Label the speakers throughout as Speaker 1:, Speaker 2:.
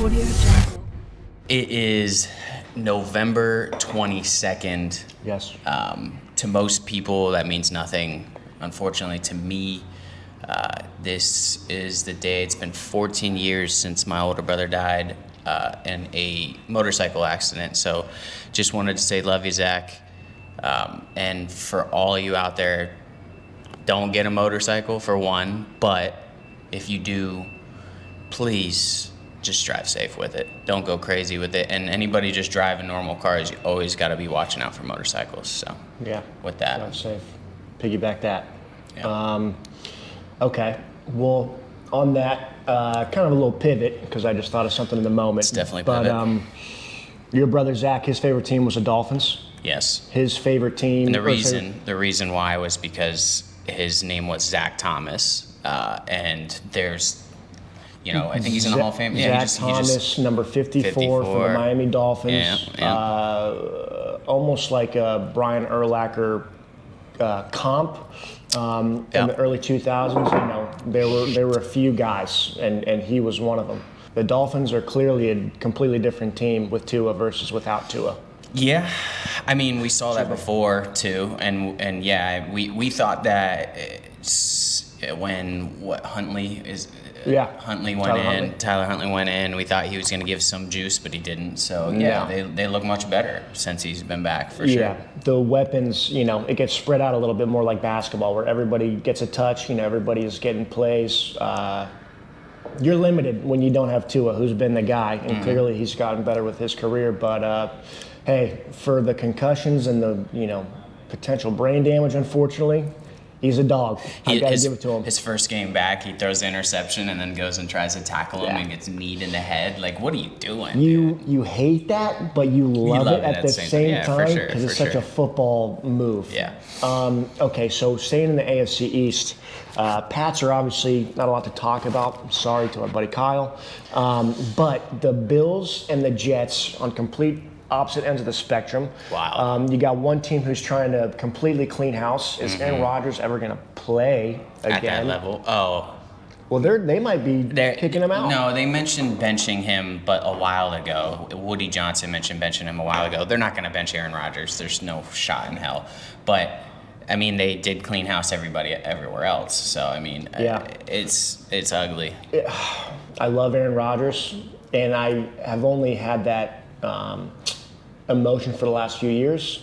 Speaker 1: Audio Jungle.
Speaker 2: It is November 22nd.
Speaker 3: Yes.
Speaker 2: To most people, that means nothing. Unfortunately, to me, this is the day. It's been 14 years since my older brother died in a motorcycle accident. So just wanted to say love you, Zach. And for all of you out there, don't get a motorcycle for one, but if you do, please just drive safe with it. Don't go crazy with it. And anybody just driving normal cars, you always got to be watching out for motorcycles. So
Speaker 3: yeah,
Speaker 2: with that,
Speaker 3: drive safe. Piggyback that.
Speaker 2: Yeah.
Speaker 3: Okay. Well, on that, kind of a little pivot because I just thought of something in the moment.
Speaker 2: It's definitely
Speaker 3: but,
Speaker 2: pivot.
Speaker 3: Your brother Zach, his favorite team was the Dolphins.
Speaker 2: Yes.
Speaker 3: His favorite team.
Speaker 2: And the reason why was because his name was Zach Thomas, and there's, I think he's in the Hall of Fame.
Speaker 3: Yeah, Zach Thomas, number 54 for the Miami Dolphins.
Speaker 2: Yeah.
Speaker 3: Almost like a Brian Urlacher comp in the early 2000s. There were a few guys, and he was one of them. The Dolphins are clearly a completely different team with Tua versus without Tua.
Speaker 2: Yeah, I mean, we saw that before too, and yeah, we thought that when Tyler Huntley went in, we thought he was going to give some juice, but he didn't. So they look much better since he's been back for sure.
Speaker 3: Yeah, the weapons, it gets spread out a little bit more like basketball, where everybody gets a touch. Everybody is getting plays. You're limited when you don't have Tua, who's been the guy, and clearly he's gotten better with his career. But hey, for the concussions and the potential brain damage, unfortunately, he's a dog. I gotta give it to him.
Speaker 2: His first game back, he throws the interception and then goes and tries to tackle him and gets kneed in the head. Like, what are you doing?
Speaker 3: You hate that, but you love it at the same time because it's such a football move.
Speaker 2: Yeah.
Speaker 3: Okay, so staying in the AFC East, Pats are obviously not a lot to talk about. Sorry to our buddy Kyle, but the Bills and the Jets on complete opposite ends of the spectrum.
Speaker 2: Wow.
Speaker 3: You got one team who's trying to completely clean house. Is Aaron Rodgers ever going to play again?
Speaker 2: At that level? Oh.
Speaker 3: Well, they might be kicking him out.
Speaker 2: No, they mentioned benching him, but a while ago. Woody Johnson mentioned benching him a while ago. They're not going to bench Aaron Rodgers. There's no shot in hell. But, I mean, they did clean house everybody everywhere else. So, I mean, it's ugly.
Speaker 3: I love Aaron Rodgers, and I have only had that emotion for the last few years.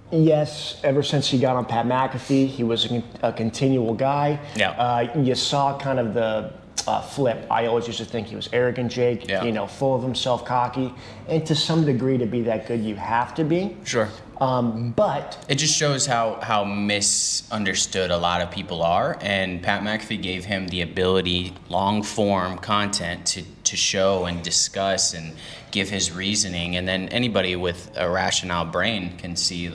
Speaker 3: Yes, ever since he got on Pat McAfee, he was a continual guy.
Speaker 2: Yeah.
Speaker 3: You saw kind of the flip. I always used to think he was arrogant, Jake, full of himself, cocky. And to some degree, to be that good, you have to be.
Speaker 2: Sure.
Speaker 3: But
Speaker 2: it just shows how misunderstood a lot of people are, and Pat McAfee gave him the ability, long form content to show and discuss and give his reasoning, and then anybody with a rational brain can see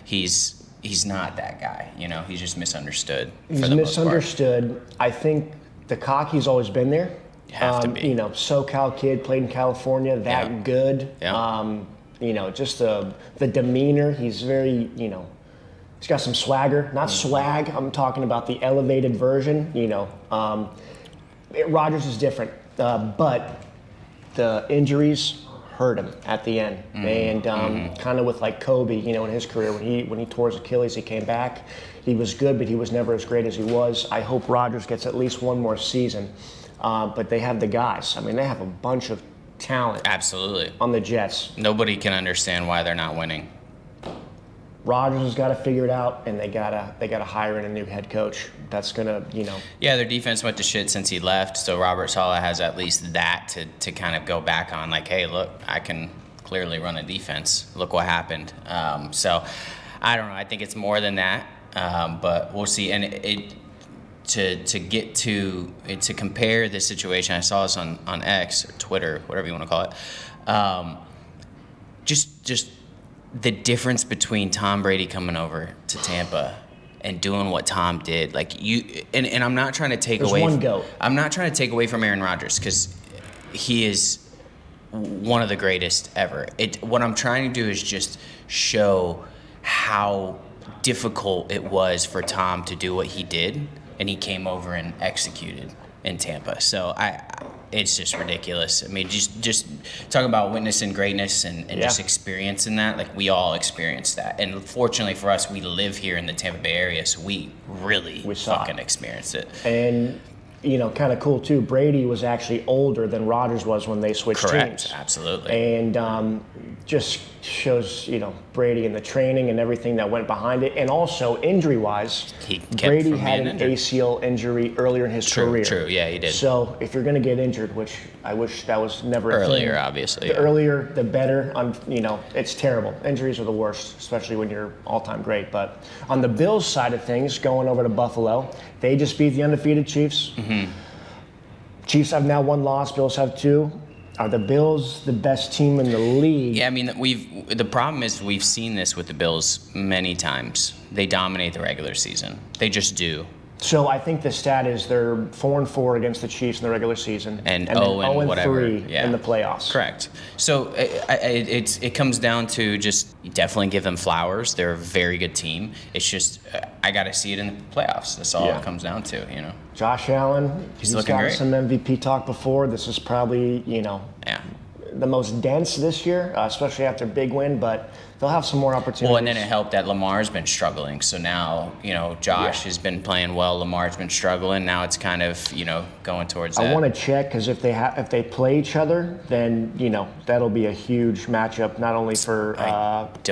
Speaker 2: he's not that guy. He's just misunderstood.
Speaker 3: He's misunderstood. I think the cocky's always been there.
Speaker 2: You have to be.
Speaker 3: SoCal kid, played in California, good.
Speaker 2: Yeah.
Speaker 3: Just the demeanor. He's very, he's got some swagger. Not swag, I'm talking about the elevated version. Rodgers is different, but the injuries hurt him at the end. And kind of with like Kobe, in his career, when he tore his Achilles, he came back. He was good, but he was never as great as he was. I hope Rodgers gets at least one more season. But they have the guys. I mean, they have a bunch of talent.
Speaker 2: Absolutely.
Speaker 3: On the Jets.
Speaker 2: Nobody can understand why they're not winning.
Speaker 3: Rodgers has got to figure it out, and they gotta hire in a new head coach. That's gonna,
Speaker 2: Yeah, their defense went to shit since he left, so Robert Saleh has at least that to kind of go back on. Like, hey, look, I can clearly run a defense. Look what happened. So, I don't know. I think it's more than that, but we'll see. And to compare this situation, I saw this on X or Twitter, whatever you want to call it. Just the difference between Tom Brady coming over to Tampa and doing what Tom did, and I'm not trying to take away. I'm not trying to take away from Aaron Rodgers because he is one of the greatest ever. What I'm trying to do is just show how difficult it was for Tom to do what he did, and he came over and executed in Tampa. So it's just ridiculous. I mean, just talk about witnessing greatness and just experiencing that. Like, we all experience that. And fortunately for us, we live here in the Tampa Bay area, so we really fucking experienced it.
Speaker 3: And, kind of cool, too. Brady was actually older than Rodgers was when they switched teams.
Speaker 2: Absolutely.
Speaker 3: And just shows, Brady and the training and everything that went behind it. And also, injury-wise, Brady had an ACL injury earlier in his career.
Speaker 2: True, yeah, he did.
Speaker 3: So if you're going to get injured, which I wish that was never a thing.
Speaker 2: Earlier, obviously.
Speaker 3: The earlier, the better. It's terrible. Injuries are the worst, especially when you're all-time great. But on the Bills side of things, going over to Buffalo, they just beat the undefeated Chiefs. Mm-hmm. Chiefs have now 1 loss. Bills have 2. Are the Bills the best team in the league?
Speaker 2: Yeah, I mean, the problem is we've seen this with the Bills many times. They dominate the regular season. They just do.
Speaker 3: So I think the stat is they're 4-4 against the Chiefs in the regular season,
Speaker 2: and 0-3
Speaker 3: in the playoffs.
Speaker 2: Correct. So it comes down to just definitely give them flowers. They're a very good team. It's just I got to see it in the playoffs. That's all it comes down to.
Speaker 3: Josh Allen, he's
Speaker 2: looking
Speaker 3: got
Speaker 2: great.
Speaker 3: some MVP talk before. This is probably the most dense this year, especially after a big win, but they'll have some more opportunities.
Speaker 2: Well, and then it helped that Lamar's been struggling. So now, Josh has been playing well. Lamar's been struggling. Now it's kind of, going towards that.
Speaker 3: I want to check because if they play each other, then, that'll be a huge matchup, not only for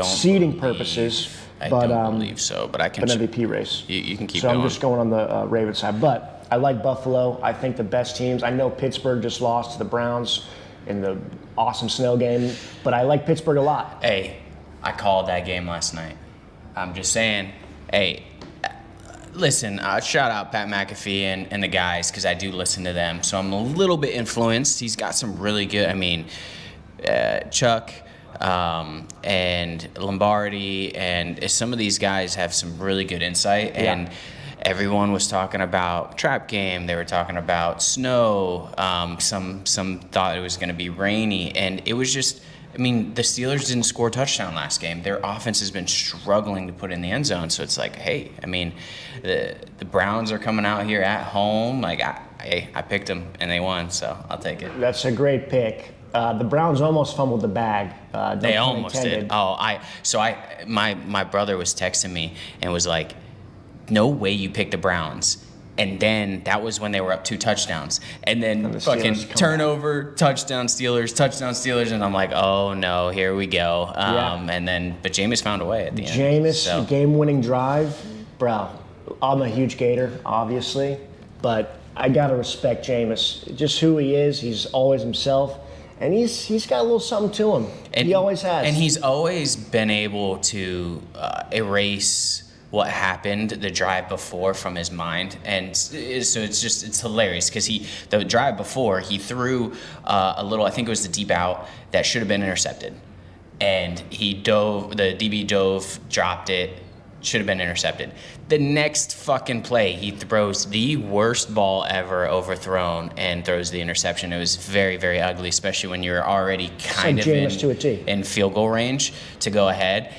Speaker 3: seeding purposes,
Speaker 2: I don't believe so, but I can.
Speaker 3: But MVP race.
Speaker 2: You can keep
Speaker 3: going. So
Speaker 2: going.
Speaker 3: I'm just going on the Ravens side. But I like Buffalo. I think the best teams. I know Pittsburgh just lost to the Browns in the awesome snow game, but I like Pittsburgh a lot.
Speaker 2: Hey, I called that game last night. I'm just saying, hey, listen, shout out Pat McAfee and the guys, because I do listen to them. So I'm a little bit influenced. He's got some really good, Chuck and Lombardi, and some of these guys have some really good insight. And everyone was talking about trap game. They were talking about snow. Some thought it was going to be rainy, and it was just. The Steelers didn't score a touchdown last game. Their offense has been struggling to put in the end zone. So it's like, hey, the Browns are coming out here at home. Like, I picked them and they won, so I'll take it.
Speaker 3: That's a great pick. The Browns almost fumbled the bag.
Speaker 2: They almost did. My brother was texting me and was like, no way you picked the Browns. And then that was when they were up 2 touchdowns. And then fucking turnover, touchdown Steelers. And I'm like, oh no, here we go. But Jameis found a way at the end.
Speaker 3: Jameis, game-winning drive. Bro, I'm a huge Gator, obviously. But I got to respect Jameis. Just who he is. He's always himself. And he's got a little something to him. He always has.
Speaker 2: And he's always been able to erase what happened the drive before from his mind, and so it's hilarious because the drive before he threw a little, I think it was the deep out that should have been intercepted, and the DB dove, dropped it, should have been intercepted. The next fucking play, he throws the worst ball ever overthrown and throws the interception. It was very, very ugly, especially when you're already kind of in field goal range to go ahead,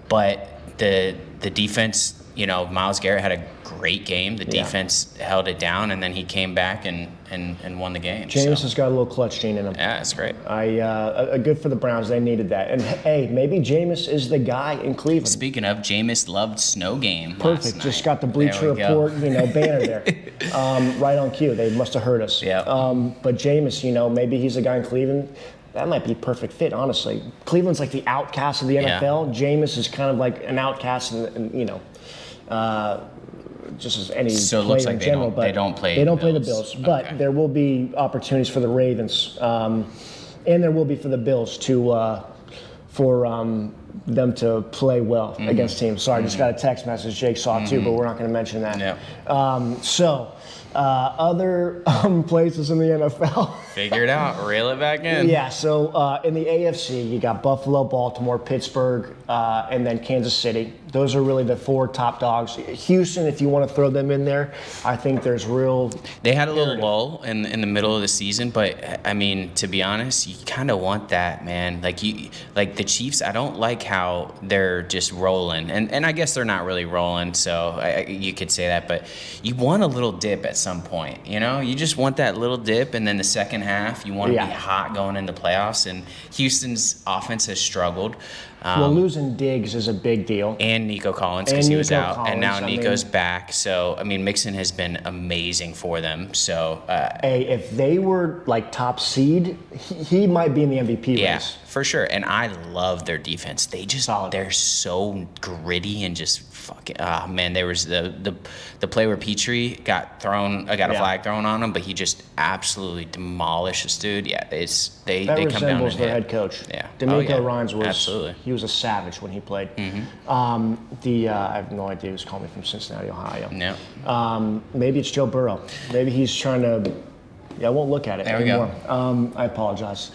Speaker 2: but the defense, Myles Garrett had a great game. The defense held it down, and then he came back and won the game.
Speaker 3: Jameis has got a little clutch gene in him.
Speaker 2: Yeah, that's great.
Speaker 3: Good for the Browns. They needed that. And, hey, maybe Jameis is the guy in Cleveland.
Speaker 2: Speaking of, Jameis loved snow game.
Speaker 3: Perfect. Just got the Bleacher Report, banner there. Right on cue. They must have heard us.
Speaker 2: Yeah.
Speaker 3: But Jameis, maybe he's the guy in Cleveland. That might be a perfect fit, honestly. Cleveland's like the outcast of the NFL. Jameis is kind of like an outcast, just as any player in general.
Speaker 2: They don't play
Speaker 3: the Bills. But there will be opportunities for the Ravens, and there will be for the Bills for them to play well against teams. Sorry, just got a text message Jake saw too, but we're not going to mention that.
Speaker 2: Yeah.
Speaker 3: Other places in the NFL.
Speaker 2: Figure it out. Reel it back in.
Speaker 3: Yeah, so in the AFC, you got Buffalo, Baltimore, Pittsburgh, and then Kansas City. Those are really the 4 top dogs. Houston, if you want to throw them in there, I think there's real...
Speaker 2: They had a little lull in the middle of the season, but, to be honest, you kind of want that, man. Like the Chiefs, I don't like like how they're just rolling, and I guess they're not really rolling, so you could say that, but you want a little dip at some point, you know? You just want that little dip, and then the second half, you want to be hot going into playoffs, and Houston's offense has struggled.
Speaker 3: Well, losing Diggs is a big deal.
Speaker 2: And Nico Collins, because he was out, and now Nico's back. So, I mean, Mixon has been amazing for them. So,
Speaker 3: if they were like top seed, he might be in the MVP race.
Speaker 2: Yeah, for sure. And I love their defense. They're so gritty and just fucking. Man, there was the play where Petrie got a flag thrown on him, but he just absolutely demolished this dude. Yeah, they come down. That
Speaker 3: resembles their head coach.
Speaker 2: Yeah,
Speaker 3: D'Amico Ryans was
Speaker 2: absolutely.
Speaker 3: He was a savage when he played.
Speaker 2: Mm-hmm.
Speaker 3: I have no idea who's calling me from Cincinnati, Ohio.
Speaker 2: No.
Speaker 3: Maybe it's Joe Burrow. Maybe he's trying to. Yeah, I won't look at it anymore.
Speaker 2: Go.
Speaker 3: I apologize.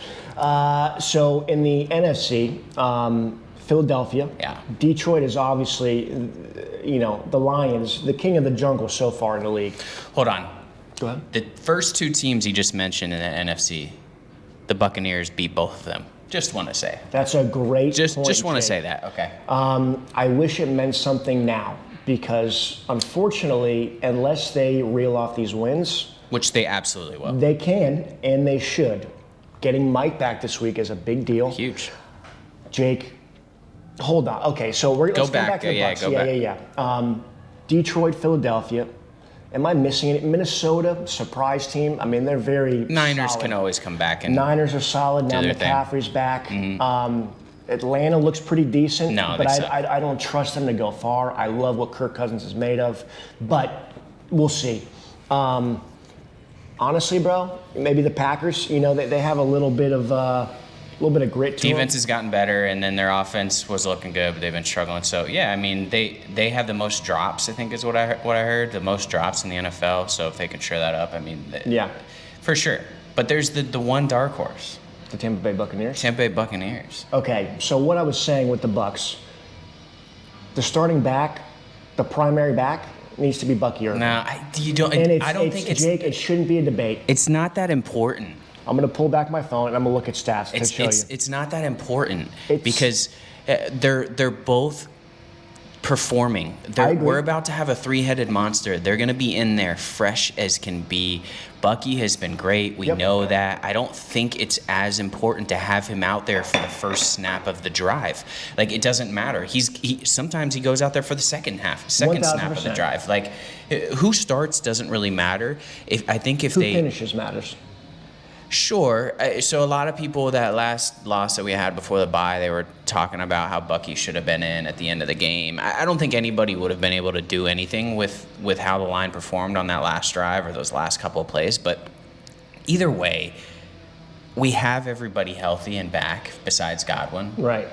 Speaker 3: So in the NFC, Philadelphia.
Speaker 2: Yeah.
Speaker 3: Detroit is obviously, the Lions, the king of the jungle so far in the league.
Speaker 2: Hold on.
Speaker 3: Go ahead.
Speaker 2: The first two teams you just mentioned in the NFC, the Buccaneers beat both of them. Just want to say.
Speaker 3: That's a great point.
Speaker 2: Just want to say that. Okay.
Speaker 3: I wish it meant something now because, unfortunately, unless they reel off these wins,
Speaker 2: which they absolutely will.
Speaker 3: They can and they should. Getting Mike back this week is a big deal.
Speaker 2: Huge.
Speaker 3: Jake, hold on. Okay, so let's go back to the Bucs. Yeah. Detroit, Philadelphia. Am I missing it? Minnesota, surprise team. I mean, they're very
Speaker 2: Niners
Speaker 3: solid.
Speaker 2: Can always come back and
Speaker 3: Niners are solid. Now McCaffrey's back. Mm-hmm. Atlanta looks pretty decent, but I don't trust them to go far. I love what Kirk Cousins is made of, but we'll see. Honestly, bro, maybe the Packers. They have a little bit of grit to
Speaker 2: Defense
Speaker 3: them.
Speaker 2: has gotten better, and then their offense was looking good, but they've been struggling. So yeah, I mean they have the most drops. I think is what I heard. The most drops in the NFL. So if they can share that up, I mean, for sure. But there's the one dark horse.
Speaker 3: The Tampa Bay Buccaneers.
Speaker 2: Tampa Bay Buccaneers.
Speaker 3: Okay, so what I was saying with the Bucs, the starting back, the primary back needs to be Bucky Irving.
Speaker 2: No, I don't think it's
Speaker 3: Jake. It shouldn't be a debate.
Speaker 2: It's not that important.
Speaker 3: I'm going to pull back my phone and I'm going to look at stats to show you.
Speaker 2: It's not that important because they're both performing. We're about to have a three-headed monster. They're going to be in there fresh as can be. Bucky has been great. We know that. I don't think it's as important to have him out there for the first snap of the drive. Like, it doesn't matter. Sometimes he goes out there for the second snap of the drive. Like, who starts doesn't really matter. Who
Speaker 3: finishes matters.
Speaker 2: Sure. So a lot of people, that last loss that we had before the bye, they were talking about how Bucky should have been in at the end of the game. I don't think anybody would have been able to do anything with how the line performed on that last drive or those last couple of plays. But either way, we have everybody healthy and back besides Godwin.
Speaker 3: Right.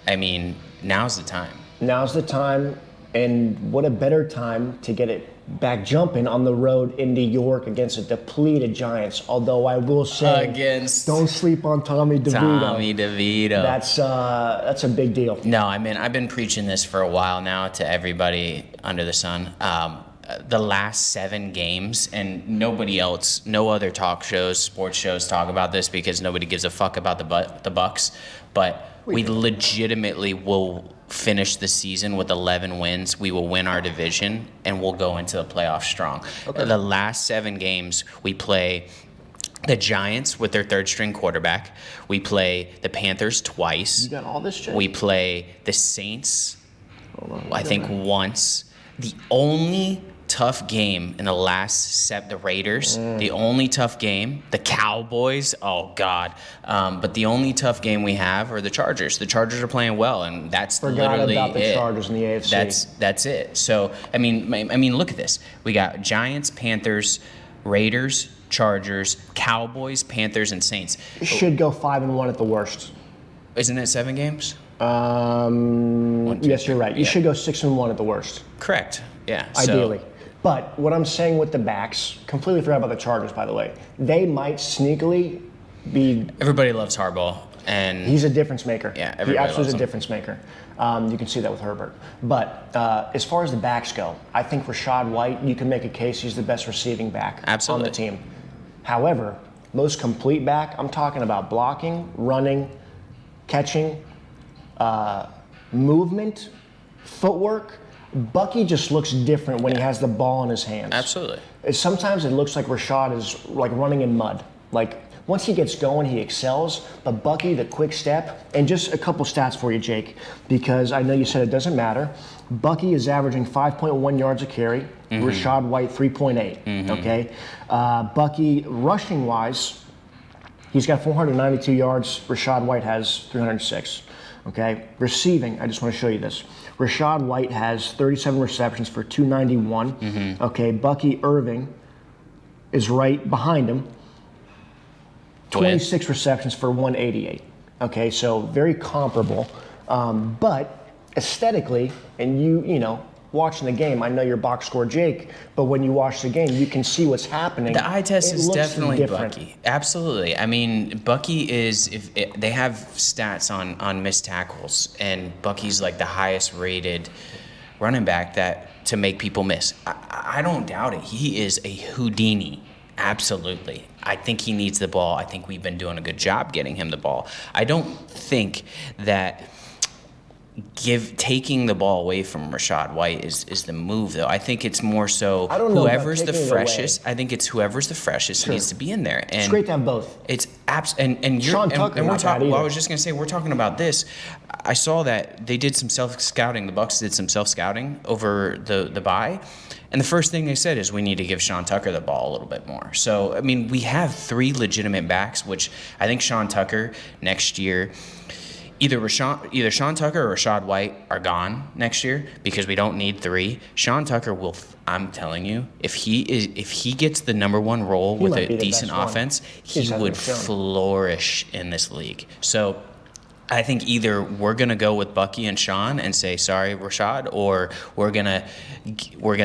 Speaker 2: I mean, now's the time.
Speaker 3: Now's the time, and what a better time to get it back jumping on the road in New York against a depleted Giants. Although I will say, don't sleep on Tommy DeVito. That's a big deal.
Speaker 2: No, I mean, I've been preaching this for a while now to everybody under the sun. The last 7 games, and no other talk shows, sports shows talk about this because nobody gives a fuck about the Bucs. But we legitimately will finish the season with 11 wins. We will win our division, and we'll go into the playoffs strong. Okay. The last 7 games, we play the Giants with their third-string quarterback. We play the Panthers twice.
Speaker 3: You got all this, Jay?
Speaker 2: We play the Saints, I think, once. The only tough game in the last the Raiders, the only tough game, the Cowboys, oh God. But the only tough game we have are the Chargers. The Chargers are playing well, and that's literally
Speaker 3: about the
Speaker 2: it.
Speaker 3: Chargers in the AFC.
Speaker 2: That's it. So, I mean, look at this. We got Giants, Panthers, Raiders, Chargers, Cowboys, Panthers, and Saints.
Speaker 3: You should go 5-1 at the worst.
Speaker 2: Isn't it 7 games?
Speaker 3: Yes, you're right. You should go 6-1 at the worst.
Speaker 2: Correct. Yeah.
Speaker 3: Ideally. But what I'm saying with the backs, completely forgot about the Chargers, by the way. They might sneakily be.
Speaker 2: Everybody loves Harbaugh, and
Speaker 3: he's a difference maker.
Speaker 2: Yeah,
Speaker 3: he absolutely is a difference maker. You can see that with Herbert. But as far as the backs go, I think Rachaad White, you can make a case he's the best receiving back on the team. However, most complete back, I'm talking about blocking, running, catching. movement, footwork, Bucky just looks different when he has the ball in his hands.
Speaker 2: Absolutely.
Speaker 3: Sometimes it looks like Rashad is like running in mud. Like once he gets going, he excels. But Bucky, the quick step, and just a couple stats for you, Jake, because I know you said it doesn't matter. Bucky is averaging 5.1 yards a carry. Rashad White 3.8. Okay, Bucky rushing wise, he's got 492 yards. Rashad White has 306. Okay, receiving, I just want to show you this. Rashad White has 37 receptions for 291. Okay, Bucky Irving is right behind him. 26 receptions for 188. Okay, so very comparable. But aesthetically, and you know, watching the game, I know you're box score Jake, but when you watch the game, you can see what's happening.
Speaker 2: The eye test is definitely
Speaker 3: different.
Speaker 2: Bucky. Absolutely. I mean, Bucky is, they have stats on missed tackles, and Bucky's like the highest rated running back that to make people miss. I don't doubt it. He is a Houdini. Absolutely. I think he needs the ball. I think we've been doing a good job getting him the ball. I don't think that taking the ball away from Rashad White is the move, though. I think it's more so whoever's the freshest. I think it's whoever's the freshest needs to be in there. And
Speaker 3: it's great to have both.
Speaker 2: It's and
Speaker 3: Sean Tucker
Speaker 2: and we're talking.
Speaker 3: well,
Speaker 2: I was just gonna say we're talking about this. I saw that they did some self scouting. The Bucs did some self scouting over the bye. And the first thing they said is we need to give Sean Tucker the ball a little bit more. So, I mean, we have 3 legitimate backs, which I think Sean Tucker next year, either Sean Tucker or Rashad White are gone next year because we don't need 3. Sean Tucker will, I'm telling you, if he gets the number 1 role with a decent offense, he would flourish in this league. So I think either we're gonna go with Bucky and Sean and say sorry, Rashad, or we're gonna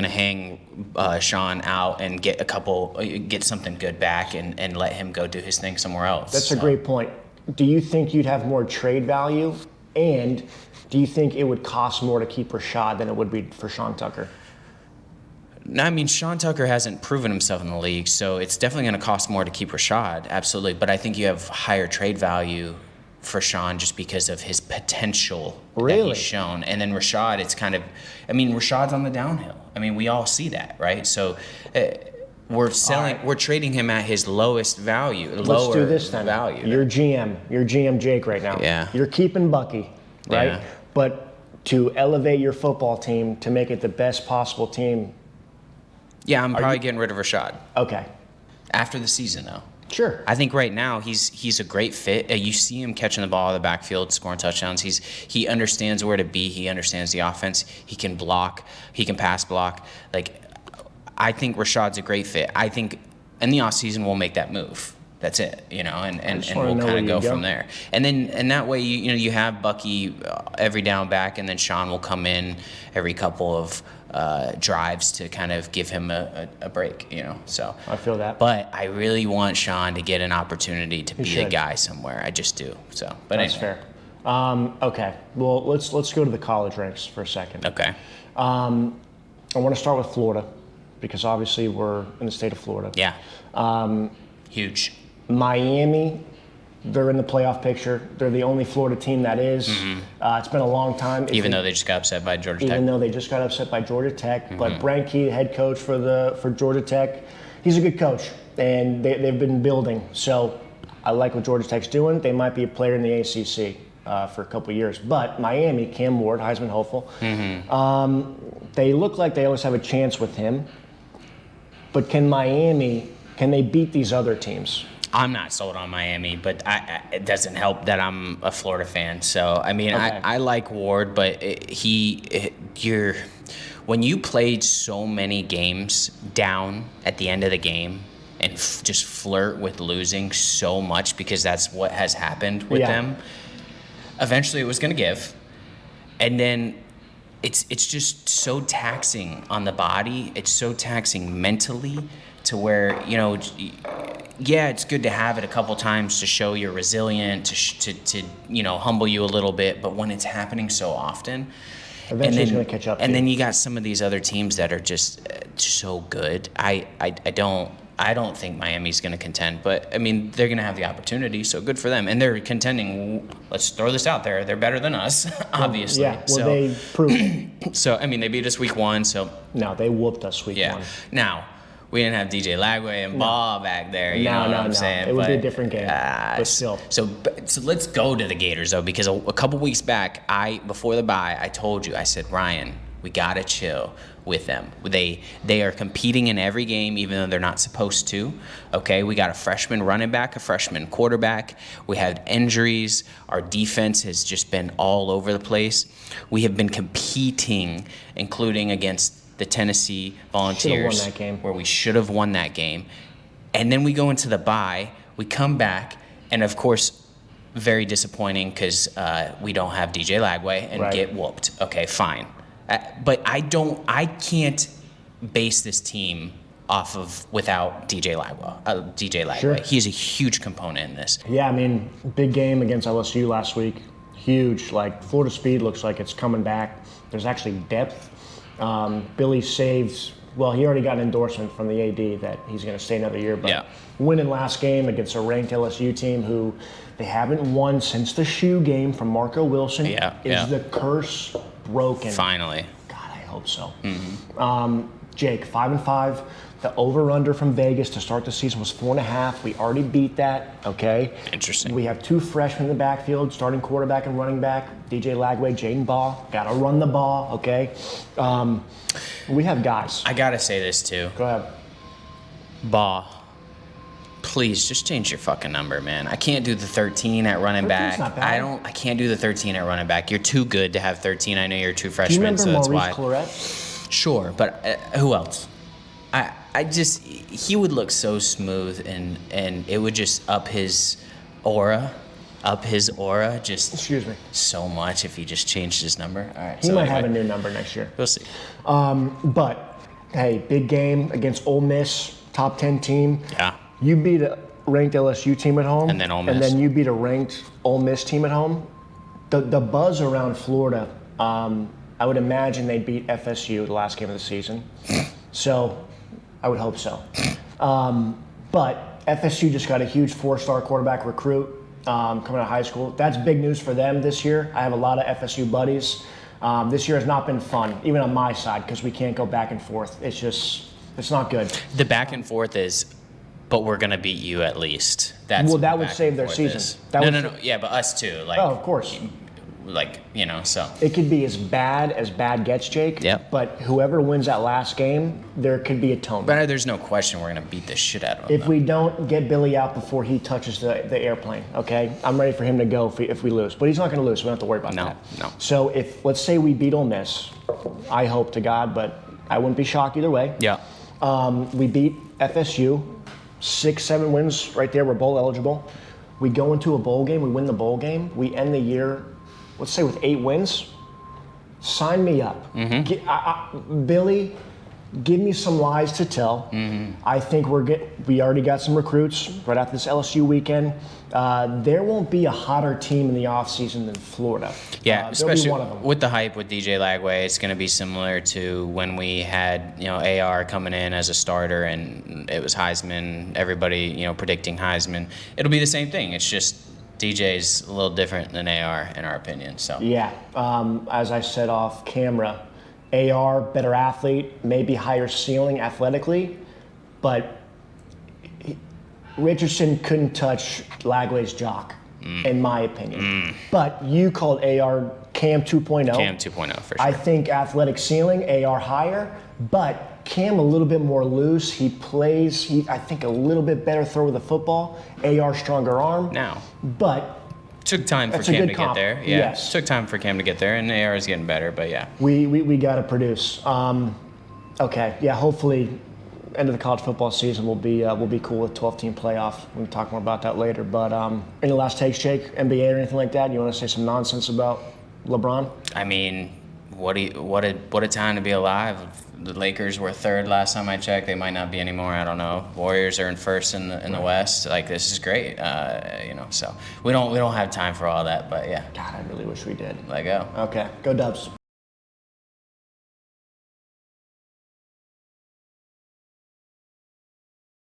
Speaker 2: hang Sean out and get something good back and let him go do his thing somewhere else.
Speaker 3: That's a great point. Do you think you'd have more trade value, and do you think it would cost more to keep Rashad than it would be for Sean Tucker?
Speaker 2: I mean, Sean Tucker hasn't proven himself in the league, so it's definitely going to cost more to keep Rashad, absolutely. But I think you have higher trade value for Sean just because of his potential that he's shown. And then Rashad, it's kind of, I mean, Rashad's on the downhill. I mean, we all see that, right? So we're trading him at his lowest value,
Speaker 3: Let's do this then.
Speaker 2: Value.
Speaker 3: You're GM Jake right now.
Speaker 2: Yeah.
Speaker 3: You're keeping Bucky, right?
Speaker 2: Yeah.
Speaker 3: But to elevate your football team to make it the best possible team.
Speaker 2: Yeah, I'm probably getting rid of Rashad.
Speaker 3: Okay.
Speaker 2: After the season, though.
Speaker 3: Sure.
Speaker 2: I think right now he's a great fit. You see him catching the ball out of the backfield, scoring touchdowns. He understands where to be. He understands the offense. He can block. He can pass block. Like, I think Rashad's a great fit. I think in the offseason we'll make that move. That's it, you know, and we'll kind of go from there. And that way you have Bucky every down back, and then Sean will come in every couple of drives to kind of give him a break, you know. So
Speaker 3: I feel that.
Speaker 2: But I really want Sean to get an opportunity to be a guy somewhere. I just do. So, but
Speaker 3: that's fair. Okay. Well, let's go to the college ranks for a second.
Speaker 2: Okay.
Speaker 3: I want to start with Florida because obviously we're in the state of Florida.
Speaker 2: Yeah. Huge.
Speaker 3: Miami, they're in the playoff picture. They're the only Florida team that is. Mm-hmm. It's been a long time.
Speaker 2: Even though they just got upset by Georgia Tech.
Speaker 3: Even though they just got upset by Georgia Tech. Mm-hmm. But Branke, head coach for Georgia Tech, he's a good coach, and they've been building. So I like what Georgia Tech's doing. They might be a player in the ACC for a couple of years. But Miami, Cam Ward, Heisman hopeful, they look like they always have a chance with him. But can they beat these other teams?
Speaker 2: I'm not sold on Miami, but it doesn't help that I'm a Florida fan. So, I mean, okay. I like Ward, but when you played so many games down at the end of the game and just flirt with losing so much because that's what has happened with them, eventually it was going to give. And then it's just so taxing on the body. It's so taxing mentally to where, you know, yeah, it's good to have it a couple times to show you're resilient, to you know, humble you a little bit. But when it's happening so often,
Speaker 3: eventually it's going to catch up.
Speaker 2: And then you got some of these other teams that are just so good. I I don't think Miami's going to contend, but I mean, they're going to have the opportunity, so good for them. And they're contending. Let's throw this out there. They're better than us, obviously.
Speaker 3: Yeah, well, they proved it.
Speaker 2: So, I mean, they beat us week 1, so.
Speaker 3: No, they whooped us week 1.
Speaker 2: Yeah. Now, we didn't have DJ Lagway and Ball back there, you know what I'm saying?
Speaker 3: It would be a different game, but still.
Speaker 2: So let's go to the Gators, though, because a couple weeks back, before the bye, I told you, I said, Ryan, we got to chill with them. They are competing in every game, even though they're not supposed to. Okay, we got a freshman running back, a freshman quarterback. We had injuries. Our defense has just been all over the place. We have been competing, including against the Tennessee Volunteers,
Speaker 3: won that game.
Speaker 2: where we should have won that game. And then we go into the bye. We come back, and of course, very disappointing because we don't have DJ Lagway and get whooped. Okay, fine. But I can't base this team off of without DJ Lagway.
Speaker 3: Sure.
Speaker 2: He is a huge component in this.
Speaker 3: Yeah, I mean, big game against LSU last week. Huge. Like, Florida Speed looks like it's coming back. There's actually depth. Billy saved. Well, he already got an endorsement from the AD that he's going to stay another year. But winning last game against a ranked LSU team who they haven't won since the shoe game from Marco Wilson. Is the curse broken?
Speaker 2: Finally.
Speaker 3: God, I hope so. Jake, 5-5. The over-under from Vegas to start the season was 4.5. We already beat that, okay?
Speaker 2: Interesting.
Speaker 3: We have 2 freshmen in the backfield, starting quarterback and running back. DJ Lagway, Jaden Ball. Got to run the ball, okay? We have guys.
Speaker 2: I got to say this, too.
Speaker 3: Go ahead.
Speaker 2: Ball, please just change your fucking number, man. I can't do the 13 at running back.
Speaker 3: Not bad.
Speaker 2: I can't do the 13 at running back. You're too good to have 13. I know you're 2 freshmen,
Speaker 3: Do you remember
Speaker 2: so that's
Speaker 3: Maurice
Speaker 2: why.
Speaker 3: Clarett?
Speaker 2: Sure, but who else? He would look so smooth and it would just up his aura just
Speaker 3: Excuse me.
Speaker 2: so much if he just changed his number. All right.
Speaker 3: He might have a new number next year.
Speaker 2: We'll see.
Speaker 3: But, hey, big game against Ole Miss, top 10 team.
Speaker 2: Yeah.
Speaker 3: You beat a ranked LSU team at home.
Speaker 2: And then Ole Miss.
Speaker 3: And then you beat a ranked Ole Miss team at home. The buzz around Florida, I would imagine they beat FSU the last game of the season. So I would hope so. But FSU just got a huge 4-star quarterback recruit coming out of high school. That's big news for them this year. I have a lot of FSU buddies. This year has not been fun, even on my side, because we can't go back and forth. It's not good.
Speaker 2: The back and forth is, but we're going to beat you at least. That's
Speaker 3: Well,
Speaker 2: what
Speaker 3: that
Speaker 2: the
Speaker 3: would
Speaker 2: back
Speaker 3: save
Speaker 2: and
Speaker 3: their
Speaker 2: forth
Speaker 3: season.
Speaker 2: is.
Speaker 3: That
Speaker 2: No.
Speaker 3: would
Speaker 2: Yeah, but us too. Like,
Speaker 3: Oh, of course.
Speaker 2: So.
Speaker 3: It could be as bad gets, Jake.
Speaker 2: Yep.
Speaker 3: But whoever wins that last game, there could be atonement.
Speaker 2: But there's no question we're going to beat the shit out of them.
Speaker 3: If we don't get Billy out before he touches the airplane, okay? I'm ready for him to go if we lose. But he's not going to lose, so we don't have to worry about that.
Speaker 2: No.
Speaker 3: So let's say we beat Ole Miss, I hope to God, but I wouldn't be shocked either way.
Speaker 2: Yeah.
Speaker 3: We beat FSU, 6-7 wins right there. We're bowl eligible. We go into a bowl game. We win the bowl game. We end the year, let's say, with 8 wins. Sign me up. Billy, give me some lies to tell. I think we already got some recruits right after this LSU weekend. There won't be a hotter team in the offseason than Florida.
Speaker 2: Yeah, especially
Speaker 3: one of them.
Speaker 2: with the hype with DJ Lagway, it's going to be similar to when we had AR coming in as a starter and it was Heisman. Everybody predicting Heisman. It'll be the same thing. It's just DJ's a little different than AR in our opinion. So
Speaker 3: yeah, as I said off camera, AR better athlete, maybe higher ceiling athletically, but Richardson couldn't touch Lagway's jock, in my opinion. But you called AR Cam 2.0.
Speaker 2: Cam 2.0 for sure.
Speaker 3: I think athletic ceiling, AR higher, but Cam a little bit more loose. He plays, I think, a little bit better throw with the football. AR stronger arm.
Speaker 2: Now,
Speaker 3: but
Speaker 2: took time for
Speaker 3: that's a
Speaker 2: Cam
Speaker 3: good
Speaker 2: to
Speaker 3: comp.
Speaker 2: get there. Yeah,
Speaker 3: Yes.
Speaker 2: took time for Cam to get there, and AR is getting better. But yeah,
Speaker 3: we got to produce. Okay, yeah. Hopefully, end of the college football season will be cool with 12-team playoff. We can talk more about that later. But any last takes, Jake? NBA or anything like that? You want to say some nonsense about LeBron?
Speaker 2: I mean, what a time to be alive. The Lakers were third last time I checked. They might not be anymore. I don't know. Warriors are in first in the West. Like, this is great. So we don't have time for all that. But yeah,
Speaker 3: God, I really wish we did.
Speaker 2: let go.
Speaker 3: Okay, go Dubs.